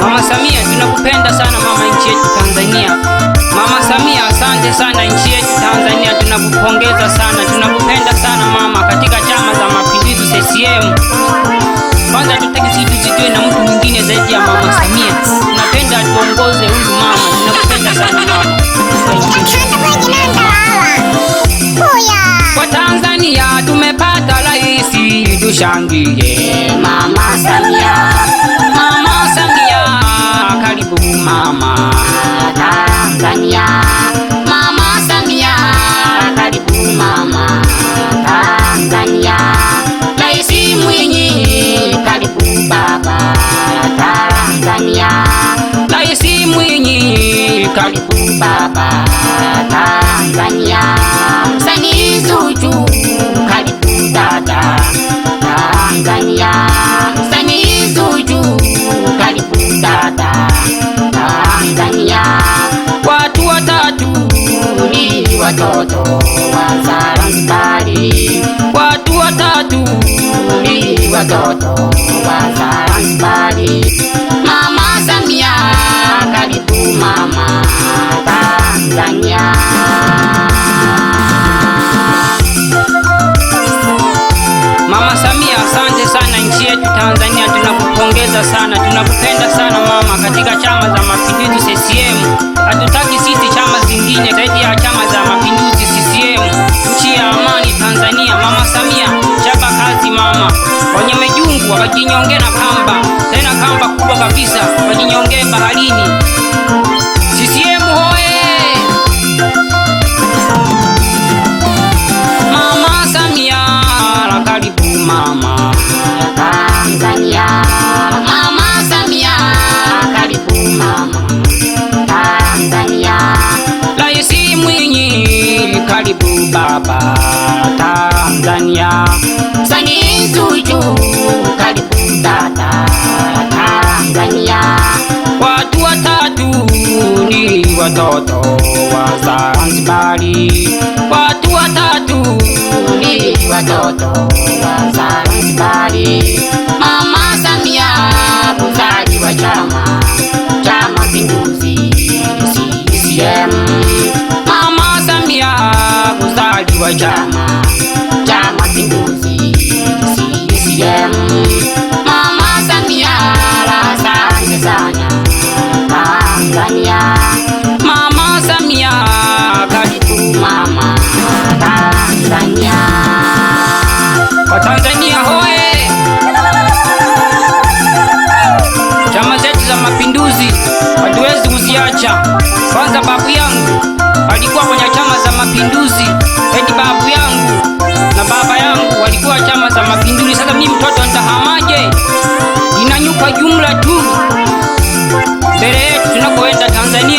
Mama Samia, tunakupenda sana mama, nchi yetu Tanzania. Mama Samia, asante sana nchi yetu Tanzania, tunakupongeza sana, tunakupenda sana mama. Katika Chama za Mapinduzi CCM, kwanza tutaki sisi tusijue na mtu mwingine zaidi ya mama Samia. Tunapenda tuongoze huyu mama, tunakupenda sana mama. Kwa Tanzania tumepata rais, tushangilie mama Samia. Mama Samia, karibu mama Tanzania. Mama Samia, karibu mama Tanzania. Rais Mwinyi, karibu baba Tanzania. Rais Mwinyi, karibu baba Tanzania. Samia Suluhu, karibu dada Tanzania. Samia Suluhu, karibu dada Tanzania. Watu watatu ni watoto wa Zanzibari. Watu watatu ni watoto wa Zanzibari. Mama Samia, karibu mama Tanzania. Mama Samia, asante sana nchi yetu Tanzania, tunakupongeza sana, tunakupenda sana mama. Katika Chama za Mapinduzi CCM, hatutaki sisi chama zingine zaidi ya Chama za Mapinduzi CCM. Nchi ya amani Tanzania. Mama Samia, chapa kazi mama. Wenye majungu wajinyonge na kamba, tena kamba kubwa kabisa, wajinyonge baharini. CCM hoye! Mama Samia, karibu mama Tanzania. Mama Samia, karibu mama Tanzania. Rais Mwinyi, karibu baba Tanzania. Samia Suluhu, karibu dada Tanzania. Watu watatu ni watoto wa Zanzibari. Watu watatu ni watoto wa Zanzibari. Mama Samia, mzali wa Chama cha Mapinduzi CCM. Mama Samia, mzali wa Chama cha Mapinduzi CCM. Mama Samia, asante sana Tanzania. Mama Samia, karibu mama Tanzania. Kwa Tanzania hoye! Chama zetu za Mapinduzi hatuwezi kuziacha. Kwanza babu yangu walikuwa kwenye Chama za Mapinduzi, eti babu yangu na baba yangu walikuwa Chama za Mapinduzi. Sasa mimi mtoto nitahamaje? Inanyuka jumla tu mbele yetu tunakoenda Tanzania.